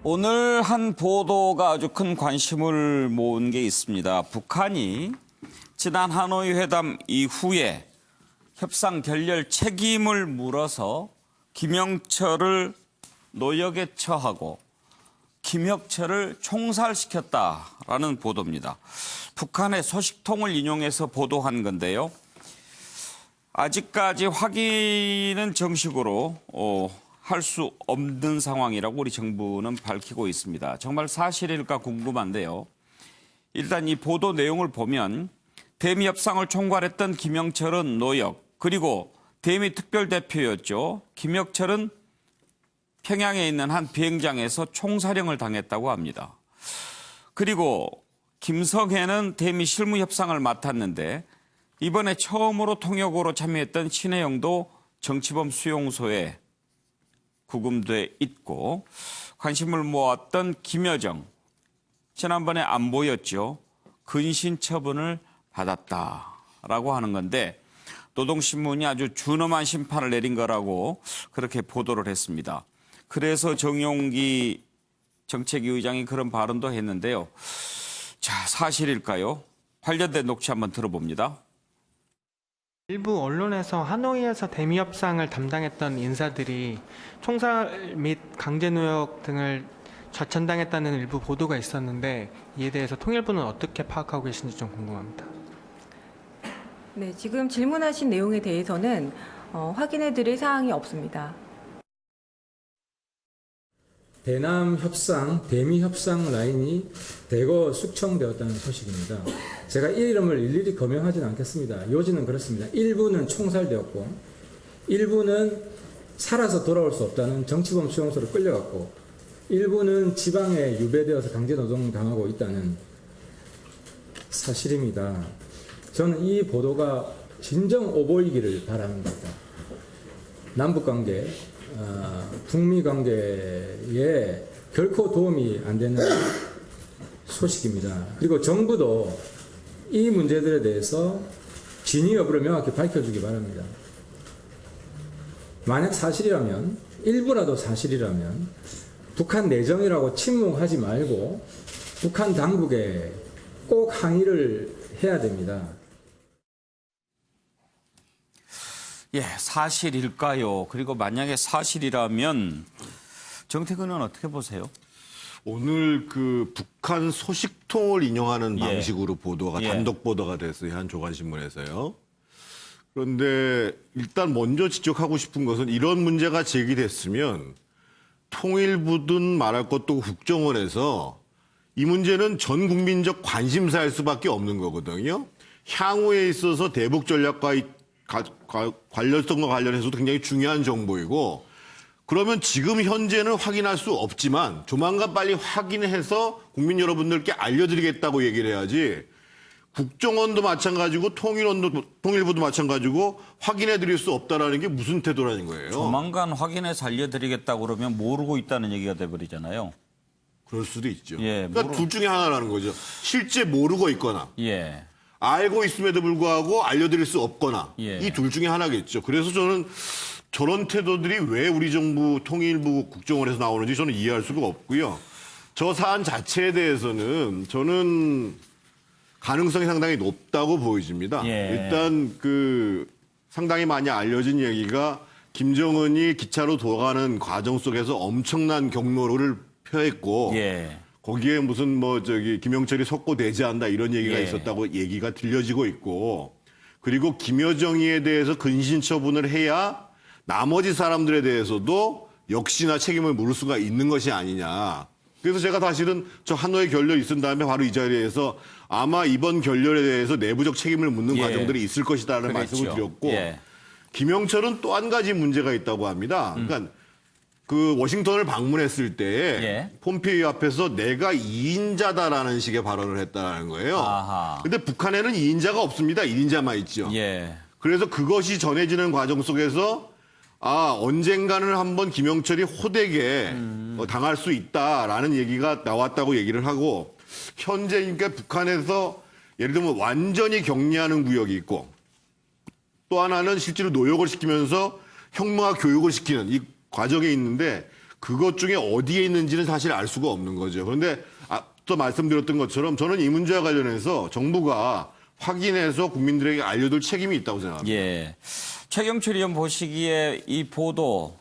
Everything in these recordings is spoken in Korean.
오늘 한 보도가 아주 큰 관심을 모은 게 있습니다. 북한이 지난 하노이 회담 이후에 협상 결렬 책임을 물어서 김영철을 노역에 처하고 김혁철을 총살시켰다라는 보도입니다. 북한의 소식통을 인용해서 보도한 건데요. 아직까지 확인은 정식으로 할 수 없는 상황이라고 우리 정부는 밝히고 있습니다. 정말 사실일까 궁금한데요. 일단 이 보도 내용을 보면 대미 협상을 총괄했던 김영철은 노역, 그리고 대미 특별대표였죠. 김혁철은 평양에 있는 한 비행장에서 총사령을 당했다고 합니다. 그리고 김성혜는 대미 실무 협상을 맡았는데 이번에 처음으로 통역으로 참여했던 신혜영도 정치범 수용소에 구금돼 있고, 관심을 모았던 김여정, 지난번에 안 보였죠. 근신 처분을 받았다라고 하는 건데 노동신문이 아주 준엄한 심판을 내린 거라고 그렇게 보도를 했습니다. 그래서 정용기 정책위 의장이 그런 발언도 했는데요. 자, 사실일까요? 관련된 녹취 한번 들어봅니다. 일부 언론에서 하노이에서 대미 협상을 담당했던 인사들이 총살 및 강제노역 등을 좌천당했다는 일부 보도가 있었는데 이에 대해서 통일부는 어떻게 파악하고 계신지 좀 궁금합니다. 네, 지금 질문하신 내용에 대해서는 확인해드릴 사항이 없습니다. 대남 협상, 대미 협상 라인이 대거 숙청되었다는 소식입니다. 제가 이 이름을 일일이 거명하지는 않겠습니다. 요지는 그렇습니다. 일부는 총살되었고, 일부는 살아서 돌아올 수 없다는 정치범 수용소로 끌려갔고, 일부는 지방에 유배되어서 강제노동 당하고 있다는 사실입니다. 저는 이 보도가 진정 오보이기를 바랍니다. 남북관계, 북미 관계에 결코 도움이 안 되는 소식입니다. 그리고 정부도 이 문제들에 대해서 진위 여부를 명확히 밝혀주기 바랍니다. 만약 사실이라면, 일부라도 사실이라면 북한 내정이라고 침묵하지 말고 북한 당국에 꼭 항의를 해야 됩니다. 예, 사실일까요? 그리고 만약에 사실이라면 정태근 의원 어떻게 보세요? 오늘 그 북한 소식통을 인용하는 예. 방식으로 보도가 단독 보도가 됐어요. 한 조간신문에서요. 그런데 일단 먼저 지적하고 싶은 것은 이런 문제가 제기됐으면 통일부든 말할 것도 국정원에서 이 문제는 전 국민적 관심사일 수밖에 없는 거거든요. 향후에 있어서 대북 전략과의 관련성과 관련해서도 굉장히 중요한 정보이고, 그러면 지금 현재는 확인할 수 없지만 조만간 빨리 확인해서 국민 여러분들께 알려드리겠다고 얘기를 해야지, 국정원도 마찬가지고 통일부도 마찬가지고 확인해드릴 수 없다라는 게 무슨 태도라는 거예요. 조만간 확인해서 알려드리겠다고 그러면 모르고 있다는 얘기가 돼버리잖아요. 그럴 수도 있죠. 예, 그러니까 둘 중에 하나라는 거죠. 실제 모르고 있거나 예. 알고 있음에도 불구하고 알려드릴 수 없거나 예. 이 둘 중에 하나겠죠. 그래서 저는 저런 태도들이 왜 우리 정부 통일부 국정원에서 나오는지 저는 이해할 수가 없고요. 저 사안 자체에 대해서는 저는 가능성이 상당히 높다고 보여집니다. 예. 일단 그 상당히 많이 알려진 얘기가 김정은이 기차로 돌아가는 과정 속에서 엄청난 경로를 표했고 예. 거기에 무슨 김영철이 석고대죄한다 이런 얘기가 예. 있었다고 얘기가 들려지고 있고, 그리고 김여정이에 대해서 근신 처분을 해야 나머지 사람들에 대해서도 역시나 책임을 물을 수가 있는 것이 아니냐. 그래서 제가 사실은 저 하노이 결렬 있은 다음에 바로 이 자리에서 아마 이번 결렬에 대해서 내부적 책임을 묻는 예. 과정들이 있을 것이다라는 그랬죠. 말씀을 드렸고, 예. 김영철은 또 한 가지 문제가 있다고 합니다. 그러니까 그 워싱턴을 방문했을 때 예. 폼페이오 앞에서 내가 2인자다라는 식의 발언을 했다는 거예요. 아하. 근데 북한에는 2인자가 없습니다. 1인자만 있죠. 예. 그래서 그것이 전해지는 과정 속에서 언젠가는 한번 김영철이 호되게 당할 수 있다라는 얘기가 나왔다고 얘기를 하고, 현재 그러니까 북한에서 예를 들면 완전히 격리하는 구역이 있고, 또 하나는 실제로 노역을 시키면서 형무와 교육을 시키는 이 과정에 있는데, 그것 중에 어디에 있는지는 사실 알 수가 없는 거죠. 그런데 앞서 말씀드렸던 것처럼 저는 이 문제와 관련해서 정부가 확인해서 국민들에게 알려둘 책임이 있다고 생각합니다. 예. 최경철 의원 보시기에 이 보도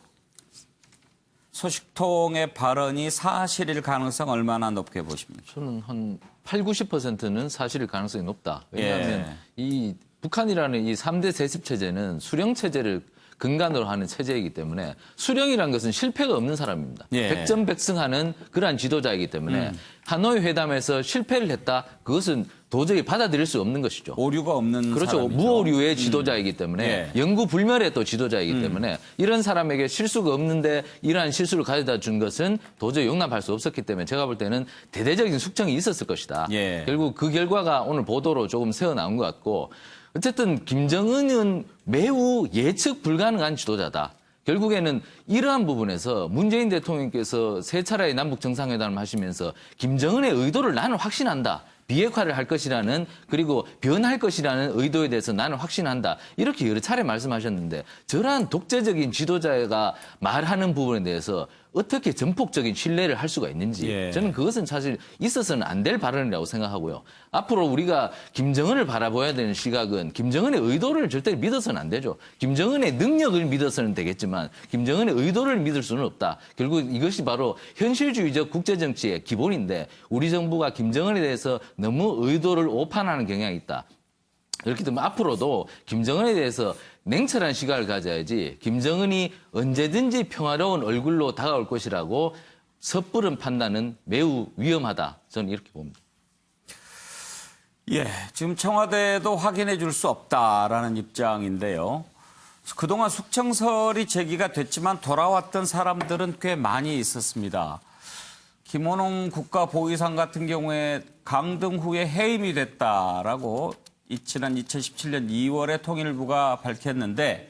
소식통의 발언이 사실일 가능성 얼마나 높게 보십니까? 저는 한 8, 90%는 사실일 가능성이 높다. 왜냐하면 예. 이 북한이라는 이 3대 세습 체제는 수령 체제를 근간으로 하는 체제이기 때문에 수령이란 것은 실패가 없는 사람입니다. 예. 백전백승하는 그러한 지도자이기 때문에 하노이 회담에서 실패를 했다. 그것은 도저히 받아들일 수 없는 것이죠. 오류가 없는 그렇죠. 사람이죠. 무오류의 지도자이기 때문에 예. 영구 불멸의 또 지도자이기 때문에 이런 사람에게 실수가 없는데 이러한 실수를 가져다 준 것은 도저히 용납할 수 없었기 때문에 제가 볼 때는 대대적인 숙청이 있었을 것이다. 예. 결국 그 결과가 오늘 보도로 조금 새어 나온 것 같고 어쨌든 김정은은 매우 예측 불가능한 지도자다. 결국에는 이러한 부분에서 문재인 대통령께서 세 차례의 남북 정상회담을 하시면서 김정은의 의도를 나는 확신한다. 비핵화를 할 것이라는 그리고 변할 것이라는 의도에 대해서 나는 확신한다. 이렇게 여러 차례 말씀하셨는데 저러한 독재적인 지도자가 말하는 부분에 대해서 어떻게 전폭적인 신뢰를 할 수가 있는지 예. 저는 그것은 사실 있어서는 안 될 발언이라고 생각하고요. 앞으로 우리가 김정은을 바라봐야 되는 시각은 김정은의 의도를 절대 믿어서는 안 되죠. 김정은의 능력을 믿어서는 되겠지만 김정은의 의도를 믿을 수는 없다. 결국 이것이 바로 현실주의적 국제정치의 기본인데 우리 정부가 김정은에 대해서 너무 의도를 오판하는 경향이 있다. 그렇기 때문에 앞으로도 김정은에 대해서 냉철한 시각을 가져야지 김정은이 언제든지 평화로운 얼굴로 다가올 것이라고 섣부른 판단은 매우 위험하다. 저는 이렇게 봅니다. 예, 지금 청와대도 확인해 줄 수 없다라는 입장인데요. 그동안 숙청설이 제기가 됐지만 돌아왔던 사람들은 꽤 많이 있었습니다. 김원홍 국가보위상 같은 경우에 강등 후에 해임이 됐다라고 지난 2017년 2월에 통일부가 밝혔는데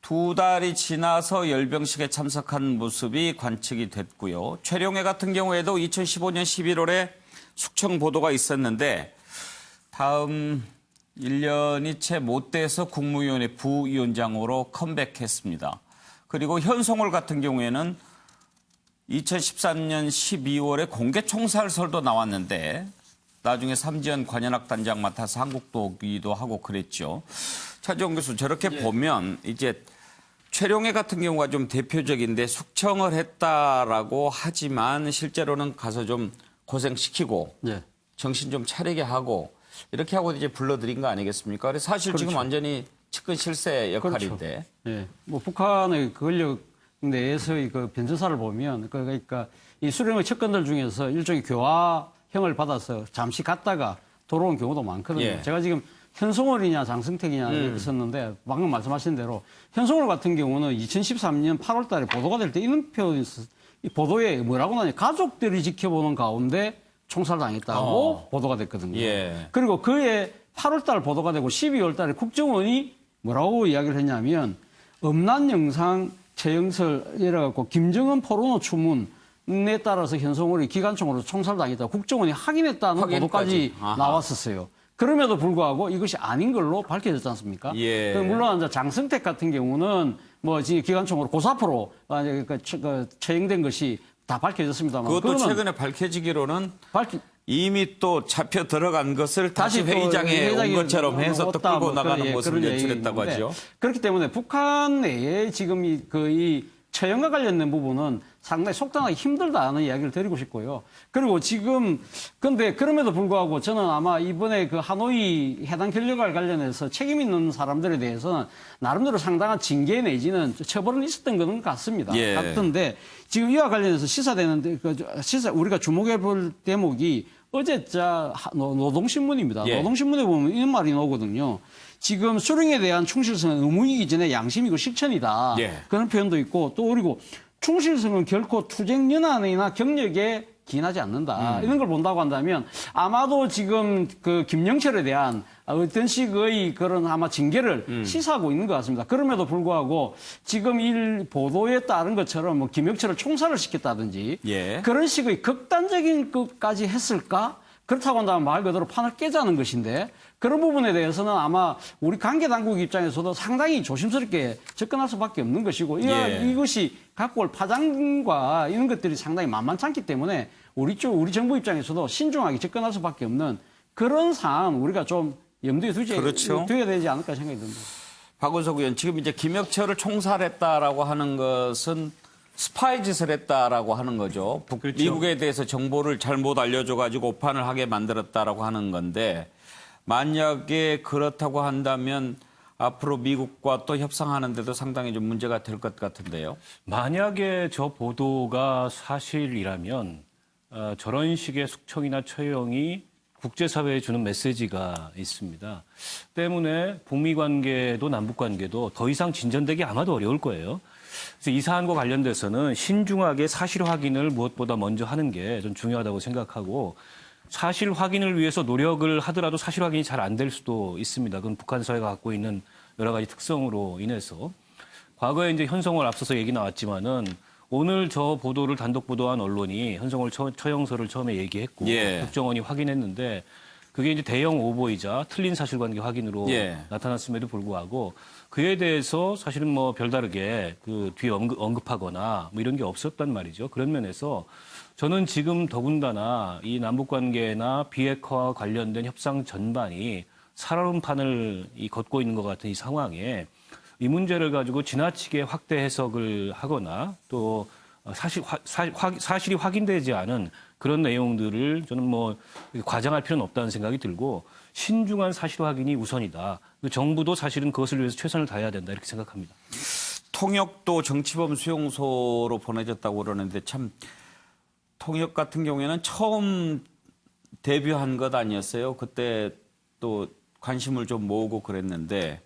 2달이 지나서 열병식에 참석한 모습이 관측이 됐고요. 최룡해 같은 경우에도 2015년 11월에 숙청 보도가 있었는데 다음 1년이 채 못 돼서 국무위원회 부위원장으로 컴백했습니다. 그리고 현송월 같은 경우에는 2013년 12월에 공개 총살설도 나왔는데 나중에 삼지연 관현악 단장 맡아서 한국도기도 하고 그랬죠. 차지원 교수 저렇게 보면 이제 최룡해 같은 경우가 좀 대표적인데 숙청을 했다라고 하지만 실제로는 가서 좀 고생시키고 네. 정신 좀 차리게 하고 이렇게 하고 이제 불러들인 거 아니겠습니까? 그래서 사실 지금 완전히 측근 실세 역할인데. 예. 뭐 북한의 권력 내에서의 그 변전사를 보면 그러니까 이 수령의 측근들 중에서 일종의 교화형을 받아서 잠시 갔다가 돌아온 경우도 많거든요. 예. 제가 지금 현송월이냐 장승택이냐 있었는데 방금 말씀하신 대로 현송월 같은 경우는 2013년 8월 달에 보도가 될 때 이런 표현이 있었어요. 이 보도에 뭐라고 나냐 가족들이 지켜보는 가운데 총살당했다고 보도가 됐거든요. 예. 그리고 그해 8월 달 보도가 되고 12월 달에 국정원이 뭐라고 이야기를 했냐면 음란 영상 최영설 이래갖고 김정은 포르노 추문에 따라서 현송월이 기관총으로 총살당했다. 국정원이 확인했다는 보도까지 아하. 나왔었어요. 그럼에도 불구하고 이것이 아닌 걸로 밝혀졌지 않습니까? 예. 물론 이제 장승택 같은 경우는 뭐 지금 기관총으로 고사포로 처형된 것이 다 밝혀졌습니다만 그것도 그거는 최근에 밝혀지기로는 이미 또 잡혀 들어간 것을 다시 또 회의장에 온 것처럼 해서 또 왔다 끌고 뭐 나가는 그런 모습을 그런 연출했다고 얘기인데 하죠. 그렇기 때문에 북한 내에 지금 이 처형과 관련된 부분은 상당히 속단하기 힘들다는 이야기를 드리고 싶고요. 그리고 지금 근데 그럼에도 불구하고 저는 아마 이번에 그 하노이 해당 결렬과 관련해서 책임 있는 사람들에 대해서는 나름대로 상당한 징계 내지는 처벌은 있었던 것은 같습니다. 예. 같은데 지금 이와 관련해서 시사되는데 우리가 주목해 볼 대목이 어제 노동신문입니다. 예. 노동신문에 보면 이런 말이 나오거든요. 지금 수령에 대한 충실성은 의무이기 전에 양심이고 실천이다. 예. 그런 표현도 있고 또 그리고 충실성은 결코 투쟁 연한이나 경력에 기인하지 않는다. 이런 걸 본다고 한다면 아마도 지금 그 김영철에 대한 어떤 식의 그런 아마 징계를 시사하고 있는 것 같습니다. 그럼에도 불구하고 지금 이 보도에 따른 것처럼 뭐 김영철을 총살을 시켰다든지 예. 그런 식의 극단적인 것까지 했을까? 그렇다고 한다면 말 그대로 판을 깨자는 것인데 그런 부분에 대해서는 아마 우리 관계당국 입장에서도 상당히 조심스럽게 접근할 수밖에 없는 것이고 이것이 갖고 올 파장과 이런 것들이 상당히 만만찮기 때문에 우리 정부 입장에서도 신중하게 접근할 수밖에 없는 그런 상황 우리가 좀 염두에 그렇죠. 두어야 되지 않을까 생각이 듭니다. 박원석 의원, 지금 이제 김혁철을 총살했다라고 하는 것은 스파이 짓을 했다라고 하는 거죠. 미국에 대해서 정보를 잘못 알려줘가지고 오판을 하게 만들었다라고 하는 건데 만약에 그렇다고 한다면 앞으로 미국과 또 협상하는데도 상당히 좀 문제가 될 것 같은데요. 만약에 저 보도가 사실이라면 저런 식의 숙청이나 처형이 국제사회에 주는 메시지가 있습니다. 때문에 북미 관계도 남북 관계도 더 이상 진전되기 아마도 어려울 거예요. 그래서 이 사안과 관련돼서는 신중하게 사실 확인을 무엇보다 먼저 하는 게 좀 중요하다고 생각하고 사실 확인을 위해서 노력을 하더라도 사실 확인이 잘 안 될 수도 있습니다. 그건 북한 사회가 갖고 있는 여러 가지 특성으로 인해서 과거에 이제 현성월 앞서서 얘기 나왔지만은 오늘 저 보도를 단독 보도한 언론이 현성월 처형설을 처음에 얘기했고 국정원이 확인했는데 그게 이제 대형 오보이자 틀린 사실관계 확인으로 나타났음에도 불구하고 그에 대해서 사실은 뭐 별다르게 그 뒤에 언급하거나 뭐 이런 게 없었단 말이죠. 그런 면에서 저는 지금 더군다나 이 남북관계나 비핵화와 관련된 협상 전반이 살얼음판을 걷고 있는 것 같은 이 상황에 이 문제를 가지고 지나치게 확대 해석을 하거나 또 사실이 확인되지 않은 그런 내용들을 저는 뭐 과장할 필요는 없다는 생각이 들고 신중한 사실 확인이 우선이다. 정부도 사실은 그것을 위해서 최선을 다해야 된다 이렇게 생각합니다. 통역도 정치범 수용소로 보내졌다고 그러는데 참 통역 같은 경우에는 처음 데뷔한 것 아니었어요? 그때 또 관심을 좀 모으고 그랬는데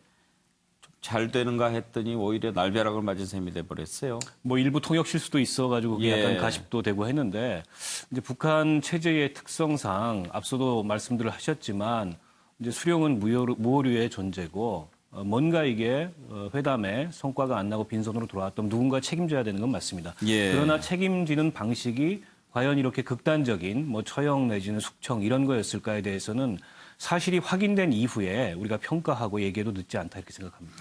잘 되는가 했더니 오히려 날벼락을 맞은 셈이 돼버렸어요. 뭐 일부 통역 실수도 있어가지고 약간 가십도 되고 했는데 이제 북한 체제의 특성상 앞서도 말씀들을 하셨지만 이제 수령은 무오류의 존재고 뭔가 이게 회담에 성과가 안 나고 빈손으로 돌아왔다면 누군가 책임져야 되는 건 맞습니다. 그러나 책임지는 방식이 과연 이렇게 극단적인 뭐 처형 내지는 숙청 이런 거였을까에 대해서는 사실이 확인된 이후에 우리가 평가하고 얘기해도 늦지 않다 이렇게 생각합니다.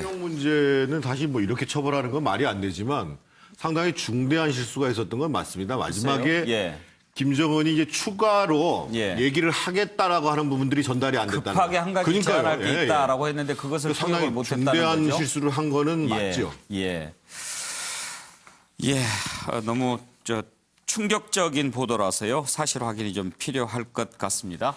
통역 문제는 다시 뭐 이렇게 처벌하는 건 말이 안 되지만 상당히 중대한 실수가 있었던 건 맞습니다. 마지막에 김정은이 이제 추가로 얘기를 하겠다라고 하는 부분들이 전달이 안 됐다는 급하게 한 가지 제안할 게 있다라고 했는데 그것을 상당히 못했다는 거죠. 중대한 실수를 한 거는 맞죠. 너무 충격적인 보도라서요. 사실 확인이 좀 필요할 것 같습니다.